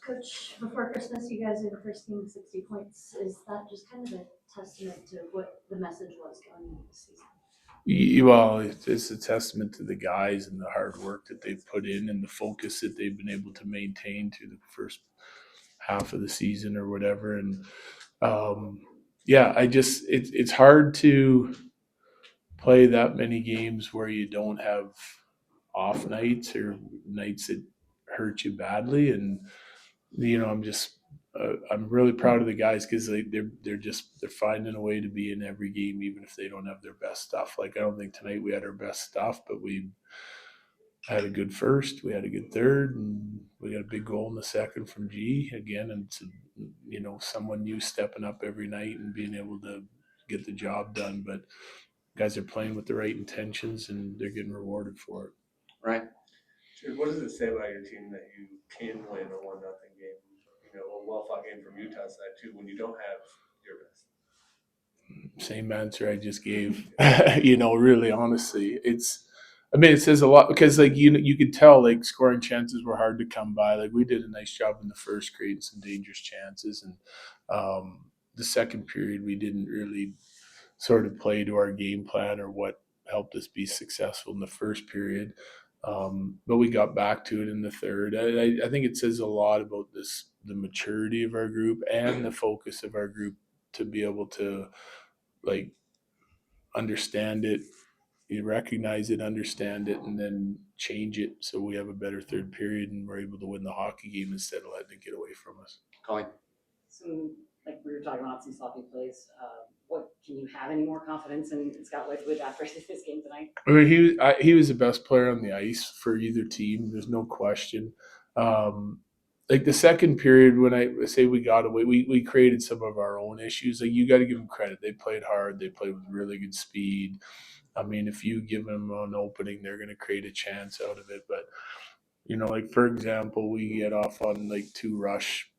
Coach, before Christmas, you guys are the first team with 60 points. Is that just kind of a testament to what the message was going into the season? Well, it's a testament to the guys and the hard work that they've put in and the focus that they've been able to maintain through the first half of the season or whatever. And it's hard to play that many games where you don't have off nights or nights that hurt you badly. And I'm really proud of the guys because they're finding a way to be in every game, even if they don't have their best stuff. Like I don't think tonight we had our best stuff, but we had a good first, we had a good third, and we got a big goal in the second from G again. And it's, someone new stepping up every night and being able to get the job done. But guys are playing with the right intentions and they're getting rewarded for it. Right. Dude, what does it say about your team that you can win a 1-0 game? A well-fought game from Utah side too, when you don't have your best. Same answer I just gave. Really, honestly, it says a lot because you could tell like scoring chances were hard to come by. Like we did a nice job in the first, creating some dangerous chances, and the second period we didn't really sort of play to our game plan or what helped us be successful in the first period. But we got back to it in the third. I think it says a lot about the maturity of our group and the focus of our group to be able to like understand it, you recognize it, understand it, and then change it so we have a better third period and we're able to win the hockey game instead of letting it get away from us. Colin? So, like we were talking about some sloppy plays. What can you have any more confidence in Scott Wedgwood after this game tonight? I mean, he was the best player on the ice for either team. There's no question. Like the second period, when I say we got away, we created some of our own issues. Like you got to give them credit. They played hard. They played with really good speed. I mean, if you give them an opening, they're going to create a chance out of it. But like for example, we get off on like two rushes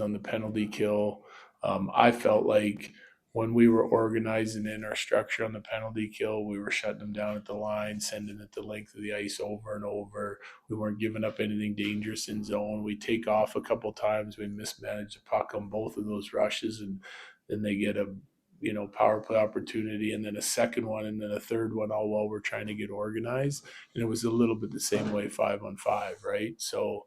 on the penalty kill. I felt like when we were organizing in our structure on the penalty kill, we were shutting them down at the line, sending it the length of the ice over and over. We weren't giving up anything dangerous in zone. We take off a couple times. We mismanaged the puck on both of those rushes, and then they get a power play opportunity, and then a second one, and then a third one, all while we're trying to get organized. And it was a little bit the same way 5-on-5, right? So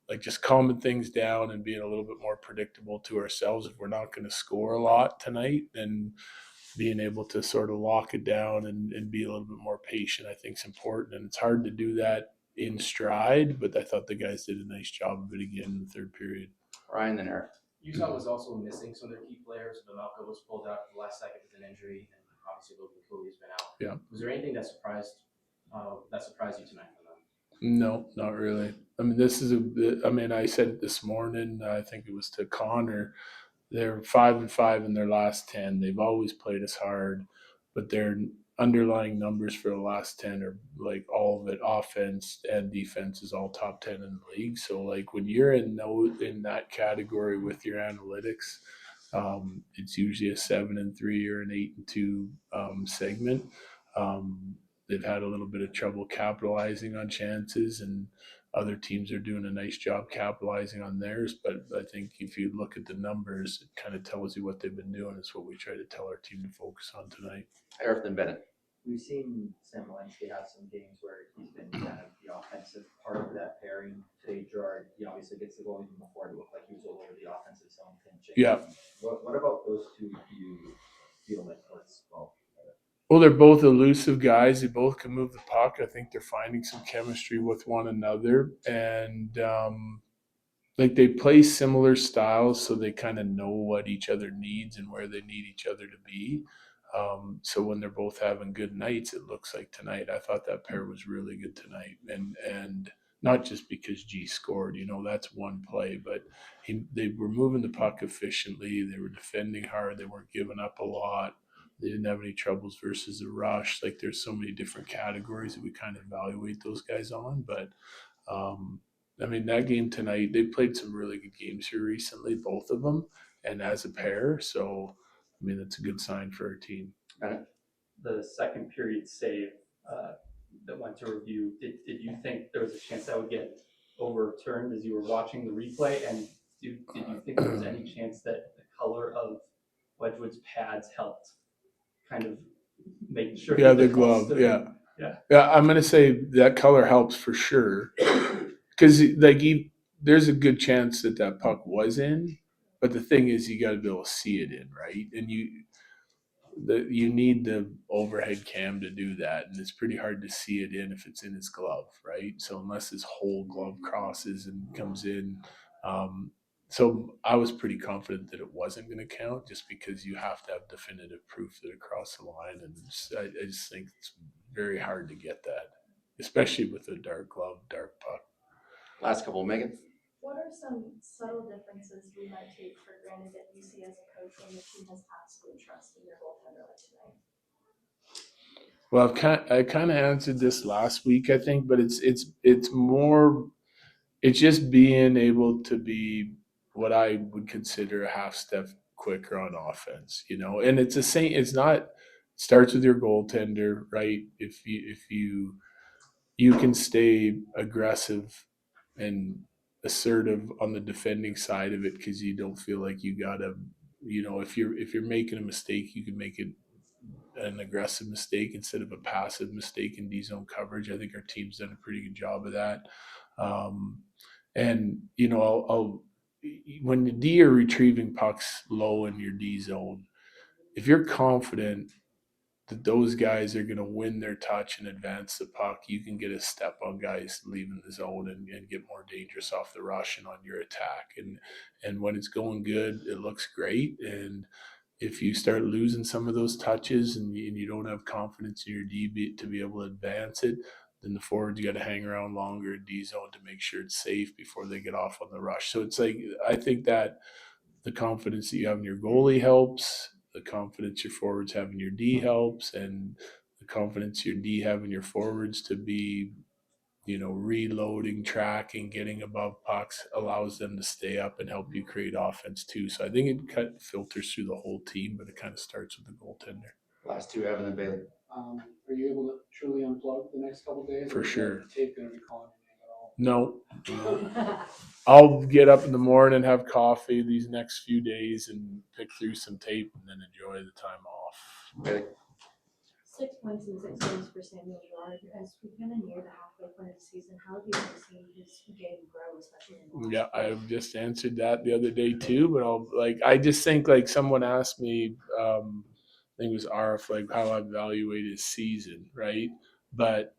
like just calming things down and being a little bit more predictable to ourselves. If we're not going to score a lot tonight, then being able to sort of lock it down and be a little bit more patient, I think is important. And it's hard to do that in stride, but I thought the guys did a nice job of it again in the third period. Ryan, then Eric. Utah was also missing some of their key players. Vamelka was pulled out at the last second with an injury, and obviously Logan Cooley's been out. Yeah. Was there anything that surprised you tonight from them? No, not really. I mean, I said it this morning. I think it was to Connor. They're 5-5 in their last 10. They've always played us hard, but their underlying numbers for the last 10 are like all of it, offense and defense is all top 10 in the league. So like when you're in that category with your analytics, it's usually a 7-3 or an 8-2 segment. They've had a little bit of trouble capitalizing on chances, and other teams are doing a nice job capitalizing on theirs. But I think if you look at the numbers, it kind of tells you what they've been doing. It's what we try to tell our team to focus on tonight. Eric, then Bennett. We've seen Sam Walensky have some games where he's been kind of the offensive part of that pairing. Today, Gerard, he obviously gets the goal. Even before it looked like he was all over the offensive zone pinching. Yeah. What about those two do you feel like works well? Well, they're both elusive guys. They both can move the puck. I think they're finding some chemistry with one another. And like they play similar styles, so they kind of know what each other needs and where they need each other to be. So when they're both having good nights, it looks like tonight. I thought that pair was really good tonight. And not just because G scored, that's one play, but they were moving the puck efficiently. They were defending hard. They weren't giving up a lot. They didn't have any troubles versus the rush. Like there's so many different categories that we kind of evaluate those guys on. But I mean, that game tonight, they played some really good games here recently, both of them, and as a pair. So, I mean, that's a good sign for our team. The second period save that went to review, did you think there was a chance that would get overturned as you were watching the replay? And did you think there was any chance that the color of Wedgwood's pads helped kind of make sure Yeah, that the call glove. stood? Yeah. I'm gonna say that color helps for sure, because there's a good chance that puck was in, but the thing is, you got to be able to see it in, right? And you need the overhead cam to do that, and it's pretty hard to see it in if it's in his glove, right? So unless his whole glove crosses and comes in, so I was pretty confident that it wasn't going to count, just because you have to have definitive proof that it crossed the line, and I just think it's very hard to get that, especially with a dark glove, dark puck. Last couple, Megan. What are some subtle differences we might take for granted that you see as a coach when the team has absolute trust in your goaltender like tonight? Well, I kind of answered this last week, I think, but it's more, it's just being able to be what I would consider a half step quicker on offense, and it's the same. It's not, it starts with your goaltender, right? If you can stay aggressive and assertive on the defending side of it, because you don't feel like you gotta, if you're making a mistake, you can make it an aggressive mistake instead of a passive mistake in D zone coverage. I think our team's done a pretty good job of that. And when the D are retrieving pucks low in your D zone, if you're confident that those guys are going to win their touch and advance the puck, you can get a step on guys leaving the zone and get more dangerous off the rush and on your attack. And when it's going good, it looks great. And if you start losing some of those touches and you don't have confidence in your D to be able to advance it, then the forwards got to hang around longer in D zone to make sure it's safe before they get off on the rush. So it's like, I think that the confidence that you have in your goalie helps, the confidence your forwards have in your D helps, and the confidence your D have in your forwards to be, reloading, tracking, getting above pucks allows them to stay up and help you create offense too. So I think it kind of filters through the whole team, but it kind of starts with the goaltender. Last two, Evan and Bailey. Are you able to truly unplug the next couple days? For or is sure. that tape going to be calling your No. I'll get up in the morning and have coffee these next few days and pick through some tape and then enjoy the time off. Bailey. 6 points in 6 games for Samuel Girard. As we kind of near the halfway point of the season, how have you been seeing his game grow, especially in the last Yeah, I month? just answered that the other day too, but I just think someone asked me, I think it was RF, how I evaluate his season, right? But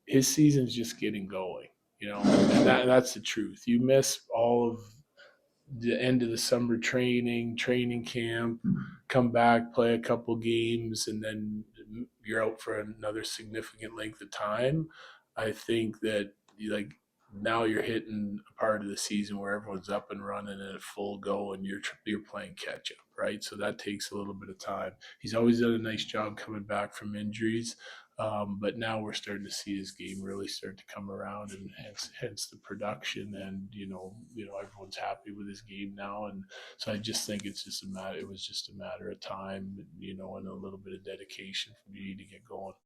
his season's just getting going, and that's the truth. You miss all of the end of the summer training camp, come back, play a couple games, and then you're out for another significant length of time. I think that now you're hitting a part of the season where everyone's up and running and at full go, and you're playing catch up, right? So that takes a little bit of time. He's always done a nice job coming back from injuries. But now we're starting to see his game really start to come around, and hence the production. And everyone's happy with his game now, and so I just think it's just a matter. It was just a matter of time, and a little bit of dedication for me to get going.